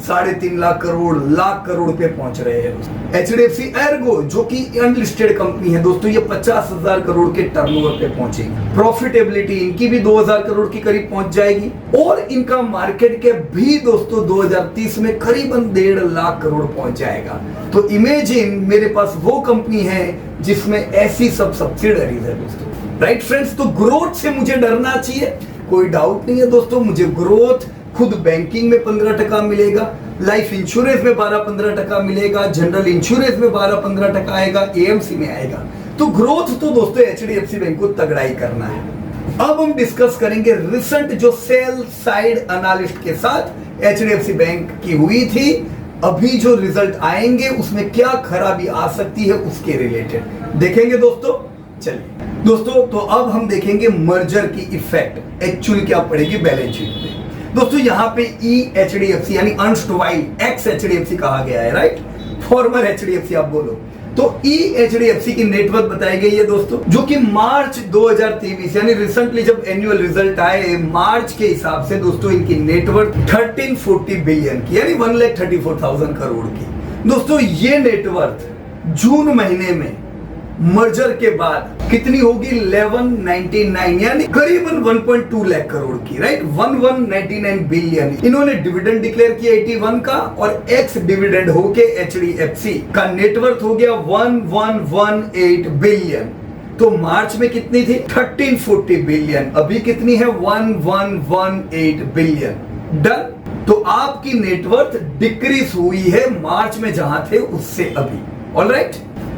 3.5 लाख करोड़ पे पहुंच रहे हैं। एचडीएफसी एर्गो जो कि अनलिस्टेड कंपनी है दोस्तों, ये 50,000 करोड़ के टर्नओवर पे पहुंचेगी। प्रॉफिटेबिलिटी इनकी भी 2,000 करोड़ के करीब पहुंच जाएगी और इनका मार्केट कैप भी दोस्तों 2030 में करीबन 1.5 लाख करोड़ पहुंच जाएगा। तो इमेजिन मेरे पास वो कंपनी है जिसमें ऐसी सब सब्सिडरीज है दोस्तों, राइट फ्रेंड्स। तो ग्रोथ से मुझे डरना चाहिए? कोई डाउट नहीं है दोस्तों, मुझे ग्रोथ खुद बैंकिंग में 15% मिलेगा, लाइफ इंश्योरेंस में 12-15% मिलेगा, जनरल इंश्योरेंस में 12-15% आएगा, एएमसी में आएगा। तो ग्रोथ तो दोस्तों एचडीएफसी बैंक को तगड़ा ही करना है। अब हम डिस्कस करेंगे रिसेंट जो सेल साइड एनालिस्ट के साथ एचडीएफसी बैंक की हुई थी, अभी जो रिजल्ट आएंगे उसमें क्या खराबी आ सकती है उसके रिलेटेड देखेंगे दोस्तों। चलिए दोस्तों, तो अब हम देखेंगे मर्जर की इफेक्ट एक्चुअली क्या पड़ेगी बैलेंस शीट में। दोस्तों यहाँ पे EHDFC यानी अर्न्स्ट वाइल एक्स एचडीएफसी कहा गया है, राइट, फॉर्मर एचडीएफसी आप बोलो। तो EHDFC की नेटवर्थ बताई गई है दोस्तों, जो कि मार्च 2023 यानी रिसेंटली जब एनुअल रिजल्ट आए मार्च के हिसाब से दोस्तों इनकी नेटवर्थ 1340 बिलियन की यानी 1,34,000 करोड़ की। दोस्तों ये नेटवर्थ जून महीने में मर्जर के बाद कितनी होगी? 1199 यानी करीबन 1.2 लाख करोड़ की, राइट, 1199 बिलियन। इन्होंने डिविडेंड डिक्लेयर किया 81 का और एक्स डिविडेंड होके एचडीएफसी का नेटवर्थ हो गया 1118 बिलियन। तो मार्च में कितनी थी? 1340 बिलियन। अभी कितनी है? 1118 बिलियन। डन। तो आपकी नेटवर्थ डिक्रीज हुई है मार्च में जहां थे उससे अभी। ऑलराइट।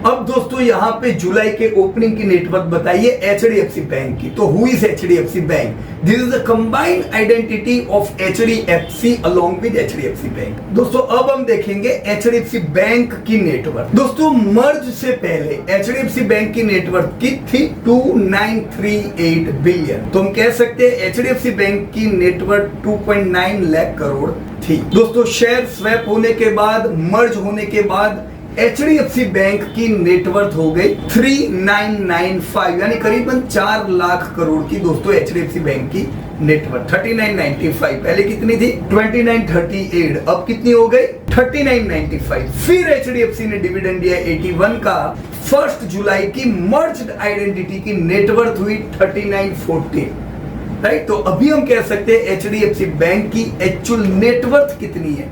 अब दोस्तों यहां पे जुलाई के ओपनिंग की नेटवर्थ बताइए एचडीएफसी बैंक की। तो who is HDFC bank? This is the combined identity of HDFC along with HDFC bank. दोस्तों अब हम देखेंगे एचडीएफसी बैंक की नेटवर्थ। दोस्तों मर्ज से पहले एचडीएफसी बैंक की नेटवर्थ की थी 2938 बिलियन। तो हम कह सकते हैं एचडीएफसी बैंक की नेटवर्थ 2.9 लाख करोड़ थी। दोस्तों शेयर स्वैप होने के बाद, मर्ज होने के बाद एचडीएफसी बैंक की नेटवर्थ हो गई 3995 यानी करीबन 4 लाख करोड़ की दोस्तों एचडीएफसी बैंक की नेटवर्थ। 3995 पहले कितनी थी? 2938। अब कितनी हो गई? 3995। फिर एचडीएफसी ने डिविडेंड दिया 81 का। 1 जुलाई की मर्ज्ड आइडेंटिटी की नेटवर्थ हुई 3940, राइट। तो अभी हम कह सकते हैं एचडीएफसी बैंक की एक्चुअल नेटवर्थ कितनी है?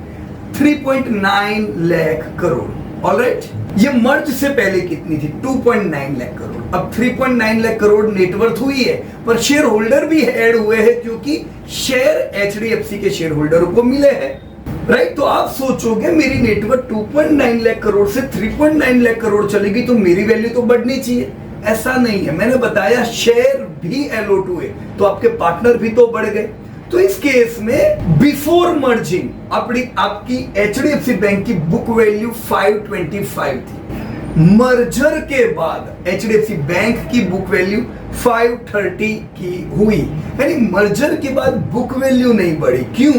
3.9 लाख करोड़। ऑलराइट, ये मर्ज से पहले कितनी थी? 2.9 लाख करोड़। अब 3.9 लाख करोड़ नेटवर्थ हुई है, पर शेयर होल्डर भी ऐड हुए हैं क्योंकि शेयर एचडीएफसी के शेयर होल्डरों को मिले हैं, राइट। तो आप सोचोगे मेरी नेटवर्थ 2.9 लाख करोड़ से 3.9 लाख करोड़ चलेगी तो मेरी वैल्यू तो बढ़नी चाहिए। ऐसा नहीं है, मैंने बताया शेयर भी एलोट हुए तो आपके पार्टनर भी तो बढ़ गए। तो इस केस में बिफोर मर्जिंग आपकी एचडीएफसी बैंक की बुक वैल्यू 525 थी। मर्जर के बाद एचडीएफसी बैंक की बुक वैल्यू 530 की हुई, यानी मर्जर के बाद बुक वैल्यू नहीं बढ़ी। क्यों?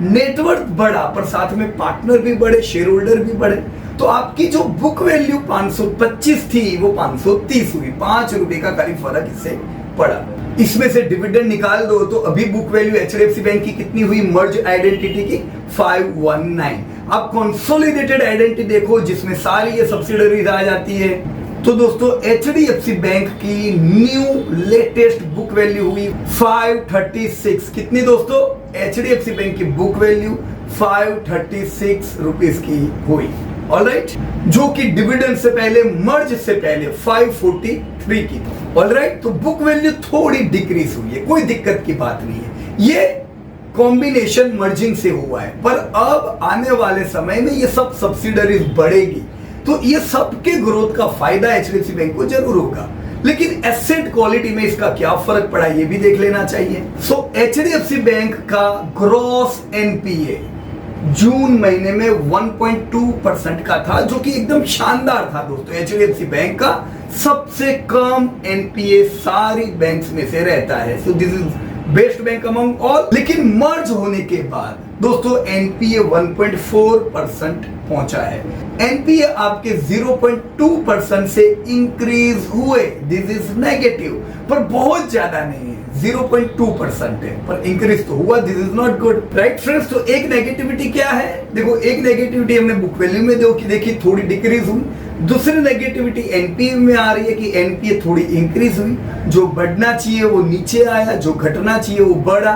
नेटवर्थ बढ़ा पर साथ में पार्टनर भी बढ़े, शेयर होल्डर भी बढ़े। तो आपकी जो बुक वैल्यू 525 थी वो 530 हुई। 5 रुपए का खाली फर्क इससे पड़ा। इसमें से डिविडेंड निकाल दो तो अभी बुक वैल्यू एचडीएफसी बैंक की कितनी हुई मर्ज आइडेंटिटी की? 519। अब कंसोलिडेटेड आइडेंटिटी देखो जिसमें सारी ये सब्सिडरीज आ जाती है। तो दोस्तों एचडीएफसी बैंक की न्यू लेटेस्ट बुक वैल्यू हुई 536। कितनी दोस्तों? एचडीएफसी बैंक की बुक वैल्यू 536 रुपीस की हुई। ऑलराइट, जो कि डिविडेंड से पहले, मर्ज से पहले 543 की थी। ऑलराइट, तो बुक वैल्यू थोड़ी डिक्रीज हुई है, कोई दिक्कत की बात नहीं है। ये कॉम्बिनेशन मर्जिंग से हुआ है, पर अब आने वाले समय में ये सब सब्सिडरीज बढ़ेगी, तो ये सबके ग्रोथ का फायदा एचडीएफसी बैंक को जरूर होगा। लेकिन एसेट क्वालिटी में इसका क्या फर्क पड़ा ये भी देख लेना चाहिए। सो एचडीएफसी बैंक का ग्रॉस एनपीए जून महीने में 1.2% का था, जो कि एकदम शानदार था दोस्तों। एचडीएफसी बैंक का सबसे कम एनपीए सारी बैंक्स में से रहता है, so this is best bank among all. लेकिन मर्ज होने के बाद दोस्तों एनपीए 1.4% पहुंचा है। एनपीए आपके 0.2% से इंक्रीज हुए, दिस इज नेगेटिव, पर बहुत ज्यादा नहीं है, 0.2% है, पर इंक्रीज तो हुआ, this is not good, right friends. तो एक नेगेटिविटी क्या है, देखो एक नेगेटिविटी हमने बुक वैल्यू में देखी थोड़ी डिक्रीज हुई। दूसरी नेगेटिविटी एनपीए में आ रही है कि एनपीए थोड़ी इंक्रीज हुई, जो बढ़ना चाहिए वो नीचे आया, जो घटना चाहिए वो बढ़ा,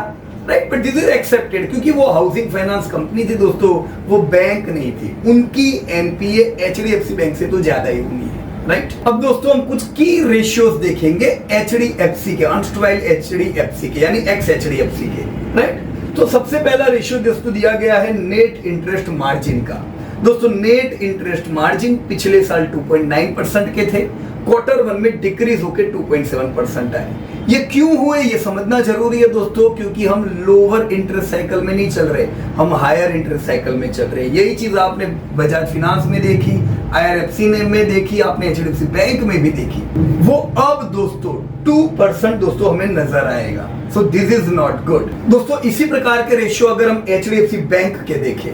right. But this is accepted, क्योंकि वो हाउसिंग फाइनेंस कंपनी थी दोस्तों, वो बैंक नहीं थी, उनकी एनपीए एचडीएफसी बैंक से तो ज्यादा ही होनी है, राइट। अब दोस्तों हम कुछ की रेशियोज देखेंगे एचडीएफसी के, अनस्ट्वाइल एचडीएफसी के, यानी एक्स एचडीएफसी के, राइट। तो सबसे पहला रेशियो दोस्तों दिया गया है नेट इंटरेस्ट मार्जिन का। दोस्तों नेट इंटरेस्ट मार्जिन पिछले साल 2.9% के थे, क्वार्टर 1 में डिक्रीज होकर 2.7% आए। ये क्यों हुए ये समझना जरूरी है दोस्तों, क्योंकि हम लोअर इंटरेस्ट साइकिल में नहीं चल रहे, हम हायर इंटरेस्ट साइकिल में चल रहे हैं। यही चीज आपने बजाज फिनांस में देखी, आईआरएफसी में देखी, आपने एचडीएफसी बैंक में भी देखी। वो अब दोस्तों 2% दोस्तों हमें नजर आएगा, so this is not good दोस्तों। इसी प्रकार के रेशियो अगर हम एचडीएफसी बैंक के देखें,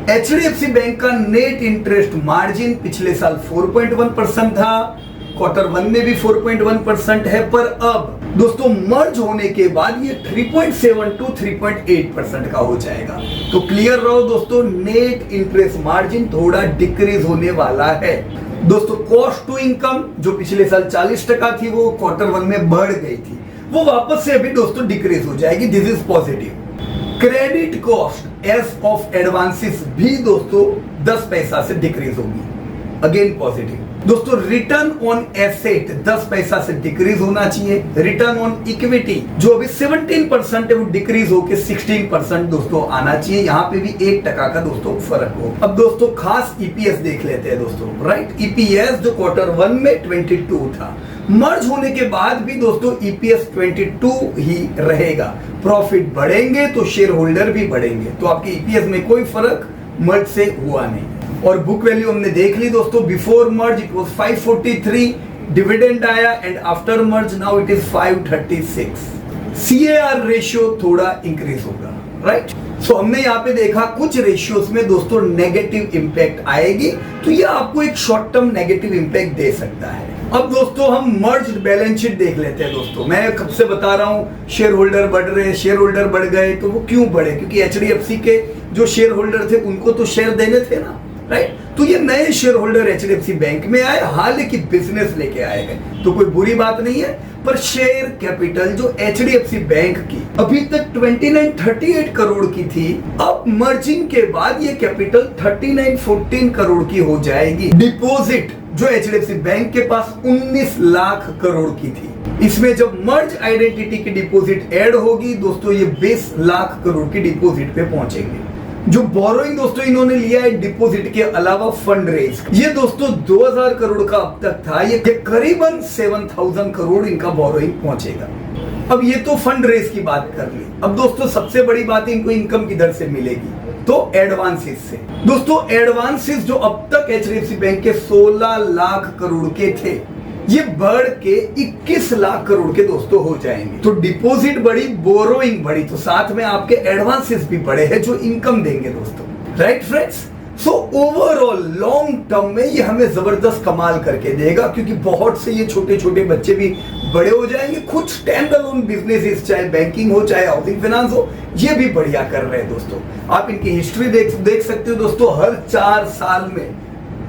एचडीएफसी बैंक का नेट इंटरेस्ट मार्जिन पिछले साल 4.1% था, क्वार्टर 1 में भी 4.1% है, पर अब दोस्तों मर्ज होने के बाद ये 3.7 to 3.8% का हो जाएगा। तो क्लियर रहो दोस्तों, नेट इंटरेस्ट मार्जिन थोड़ा डिक्रीज होने वाला है दोस्तों। कॉस्ट टू इनकम जो पिछले साल 40% थी, वो क्वार्टर 1 में बढ़ गई थी, वो वापस से अभी दोस्तों डिक्रीज हो जाएगी, this is positive. Credit cost as of advances भी दोस्तों 10 पैसा से डिक्रीज होगी, अगेन पॉजिटिव दोस्तों। रिटर्न ऑन एसेट 10 पैसा से डिक्रीज होना चाहिए। रिटर्न ऑन इक्विटी जो अभी 17% है, वो डिक्रीज होकर 16% दोस्तों आना चाहिए, यहाँ पे भी 1% का दोस्तों फर्क हो। अब दोस्तों खास ईपीएस देख लेते हैं दोस्तों, राइट। ईपीएस जो क्वार्टर 1 में 22 था, मर्ज होने के बाद भी दोस्तों ईपीएस 22 ही रहेगा। प्रॉफिट बढ़ेंगे तो शेयर होल्डर भी बढ़ेंगे, तो आपके ईपीएस में कोई फर्क मर्ज से हुआ नहीं। और बुक वैल्यू हमने देख ली दोस्तों, before merge it was 543, dividend आया, and after merge now it is 536। CAR ratio थोड़ा इंक्रीज होगा, राइट। सो हमने यहाँ पे देखा कुछ रेशियोज में दोस्तों नेगेटिव इंपैक्ट आएगी, तो ये आपको एक शॉर्ट टर्म नेगेटिव इंपैक्ट दे सकता है। अब दोस्तों हम मर्ज्ड बैलेंस शीट देख लेते हैं दोस्तों। मैं कब से बता रहा हूँ शेयर होल्डर बढ़ रहे, शेयर होल्डर बढ़ गए, तो वो क्यों बढ़े, क्योंकि एचडीएफसी के जो शेयर होल्डर थे उनको तो शेयर देने थे ना, राइट। तो ये नए शेयर होल्डर एचडीएफसी बैंक में आए, हालांकि बिजनेस लेके आए गए, तो कोई बुरी बात नहीं है। पर शेयर कैपिटल जो एचडीएफसी बैंक की अभी तक 2938 करोड़ की थी, अब मर्जिंग के बाद ये कैपिटल 3914 करोड़ की हो जाएगी। डिपॉजिट जो एचडीएफसी बैंक के पास 19 लाख करोड़ की थी, इसमें जब मर्ज आइडेंटिटी की डिपॉजिट ऐड होगी दोस्तों, ये 20 लाख करोड़ की डिपॉजिट पे पहुंचेंगे। जो बोरोइंग दोस्तों इन्होंने लिया है डिपॉजिट के अलावा फंड रेज, ये दोस्तों 2000 करोड़ का अब तक था, ये करीबन 7000 करोड़ इनका बोरोइंग पहुंचेगा। अब ये तो फंड रेज की बात कर ली। अब दोस्तों सबसे बड़ी बात इनको इनकम किधर से मिलेगी, तो एडवांसेस से। दोस्तों एडवांसेस जो अब तक एचडीएफसी बैंक के 16 लाख करोड़ के थे, ये बढ़ के 21 लाख करोड़ के दोस्तों हो जाएंगे। तो डिपॉजिट बढ़ी, बोरोइंग बढ़ी, तो साथ में आपके एडवांसेस भी बढ़े हैं जो इनकम देंगे दोस्तों, right friends. So overall long term में ये हमें जबरदस्त कमाल करके देगा, क्योंकि बहुत से ये छोटे छोटे बच्चे भी बड़े हो जाएंगे, खुद स्टैंड अलोन बिजनेसेस, चाहे बैंकिंग हो चाहे हाउसिंग फाइनेंस हो, ये भी बढ़िया कर रहे हैं दोस्तों। आप इनकी हिस्ट्री देख सकते हो दोस्तों, हर 4 साल में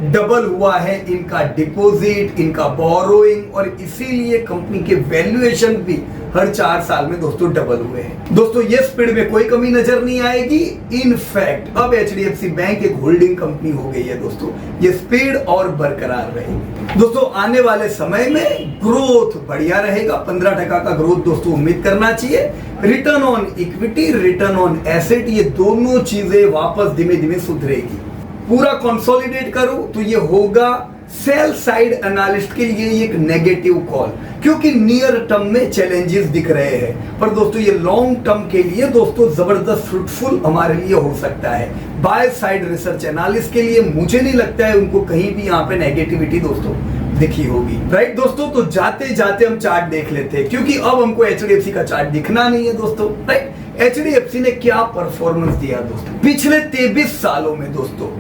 डबल हुआ है इनका डिपॉजिट, इनका बोरोइंग, और इसीलिए कंपनी के वैल्यूएशन भी हर 4 साल में दोस्तों डबल हुए हैं। दोस्तों ये स्पीड में कोई कमी नजर नहीं आएगी। इनफैक्ट अब एचडीएफसी बैंक एक होल्डिंग कंपनी हो गई है दोस्तों, ये स्पीड और बरकरार रहेगी। दोस्तों आने वाले समय में ग्रोथ बढ़िया रहेगा, 15% का ग्रोथ दोस्तों उम्मीद करना चाहिए। Return on equity, return on asset, ये दोनों चीजें वापस धीमे धीमे सुधरेगी। पूरा कंसोलिडेट करूं तो ये होगा सेल साइड एनालिस्ट के लिए एक नेगेटिव कॉल, क्योंकि नियर टर्म में चैलेंजेस दिख रहे हैं, पर दोस्तों ये लॉन्ग टर्म के लिए दोस्तों जबरदस्त फ्रूटफुल हमारे लिए हो सकता है। बाय साइड रिसर्च एनालिस्ट के लिए मुझे नहीं लगता है उनको कहीं भी यहाँ पे नेगेटिविटी दोस्तों दिखी होगी। राइट दोस्तों, तो जाते जाते हम चार्ट देख लेते हैं, क्योंकि अब हमको एचडीएफसी का चार्ट दिखना नहीं है दोस्तों। राइट, एचडीएफसी ने क्या परफॉर्मेंस दिया दोस्तों पिछले 23 सालों में दोस्तों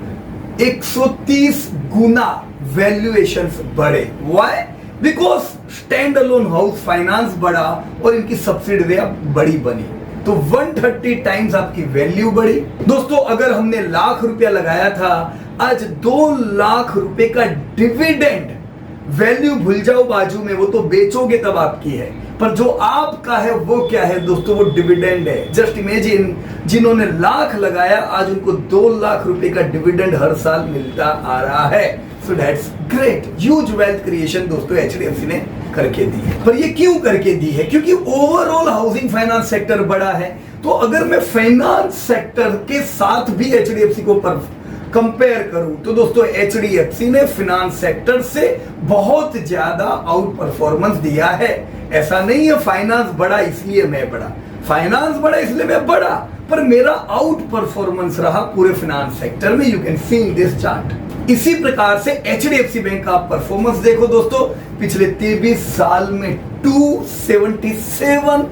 130 गुना वैल्यूएशंस बढ़े। Why? Because stand alone house finance बढ़ा और इनकी सब्सिडरियां बड़ी बनी, तो 130 टाइम्स आपकी वैल्यू बढ़ी। दोस्तों अगर हमने लाख रुपया लगाया था, आज 2 लाख रुपए का डिविडेंड, वैल्यू भूल जाओ बाजू में, वो तो बेचोगे तब आपकी है, पर जो आपका है वो क्या है दोस्तों, वो डिविडेंड है। जस्ट इमेजिन, जिन्होंने लाख लगाया आज उनको 2 लाख रुपए का डिविडेंड हर साल मिलता आ रहा है। So that's great, huge wealth creation दोस्तों एचडीएफसी ने करके दी है। पर ये क्यों करके दी है? क्योंकि ओवरऑल हाउसिंग फाइनेंस सेक्टर बड़ा है, तो अगर मैं फाइनेंस सेक्टर के साथ भी एचडीएफसी को कंपेयर करूं तो दोस्तों एचडीएफसी ने फाइनेंस सेक्टर से बहुत ज्यादा आउट परफॉर्मेंस दिया है। ऐसा नहीं है फाइनेंस बड़ा इसलिए मैं बड़ा, फाइनेंस बड़ा इसलिए मैं बड़ा, पर मेरा आउट परफॉर्मेंस रहा पूरे फाइनेंस सेक्टर में। You can C in this chart. इसी प्रकार से एचडीएफसी बैंक का परफॉर्मेंस देखो दोस्तों, पिछले 23 साल में 277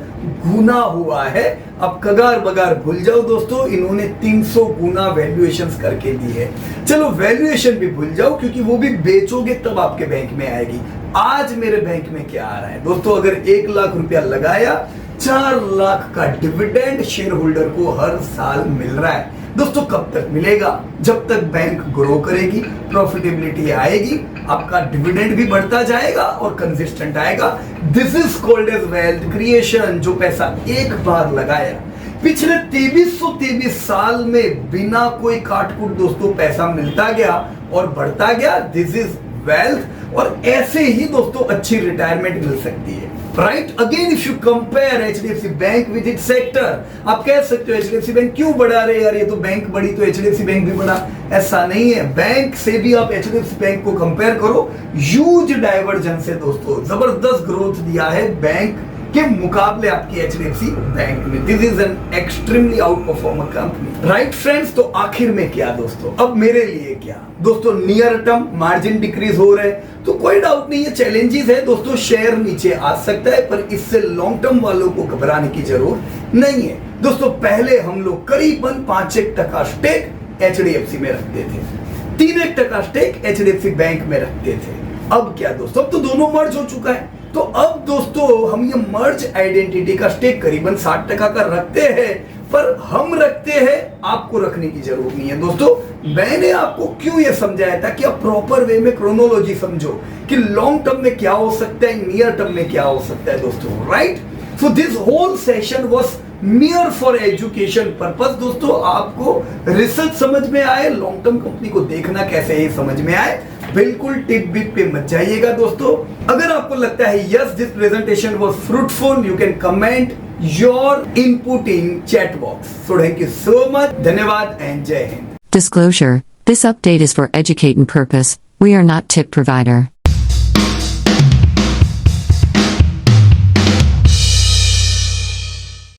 गुना हुआ है। अब कगार बगार भूल जाओ दोस्तों, इन्होंने 300 गुना वैल्यूएशंस करके दी है। चलो वैल्यूएशन भी भूल जाओ, क्योंकि वो भी बेचोगे तब आपके बैंक में आएगी। आज मेरे बैंक में क्या आ रहा है दोस्तों, अगर 1 लाख रुपया लगाया, 4 लाख का डिविडेंड शेयर होल्डर को हर साल मिल रहा है। दोस्तों कब तक मिलेगा? जब तक बैंक ग्रो करेगी, प्रॉफिटेबिलिटी आएगी, आपका डिविडेंड भी बढ़ता जाएगा और कंसिस्टेंट आएगा। This is called as wealth creation. जो पैसा एक बार लगाया, पिछले 2323 साल में बिना कोई काटकूट दोस्तों पैसा मिलता गया और बढ़ता गया, दिस इज वेल्थ। और ऐसे ही दोस्तों अच्छी रिटायरमेंट मिल सकती है। Right, again if you compare HDFC bank with its sector, आप कह सकते हो एचडीएफसी बैंक क्यों बढ़ा रहे यार, ये तो बैंक बड़ी तो एचडीएफसी बैंक भी बढ़ा। ऐसा नहीं है, बैंक से भी आप एचडीएफसी बैंक को कंपेयर करो, ह्यूज डाइवर्जेंस है दोस्तों, जबरदस्त ग्रोथ दिया है बैंक के मुकाबले आपकी एचडीएफसी बैंक में। This is an extremely out performer company. Right friends, तो आखिर में क्या दोस्तों, अब मेरे लिए क्या दोस्तों, नियर टर्म मार्जिन डिक्रीज हो रहे हैं, तो कोई डाउट नहीं है, चैलेंजेस है दोस्तों, शेयर नीचे आ सकता है, पर इससे लॉन्ग टर्म वालों को घबराने की जरूरत नहीं है दोस्तों। पहले हम लोग करीबन 5% स्टेक एचडीएफसी में रखते थे, 3% स्टेक एचडीएफसी बैंक में रखते थे। अब क्या दोस्तों, अब तो दोनों मर्ज हो चुका है, तो अब दोस्तों हम ये मर्ज आइडेंटिटी का स्टेक करीबन 60% का रखते हैं, पर हम रखते हैं, आपको रखने की जरूरत नहीं है दोस्तों। मैंने आपको क्यों ये समझाया था कि आप प्रॉपर वे में क्रोनोलॉजी समझो कि लॉन्ग टर्म में क्या हो सकता है, नियर टर्म में क्या हो सकता है दोस्तों। Right, so this whole session was mere for education purpose दोस्तों, आपको रिसर्च समझ में आए, लॉन्ग टर्म कंपनी को देखना कैसे है समझ में आए, बिल्कुल टिप बिप पे मत जाइएगा दोस्तों। अगर आपको लगता है yes this presentation was fruitful, you can comment your input in chat box. So thank you so much, धन्यवाद एंड जय Hind. Disclosure: This update is for educating purpose. We are not tip provider.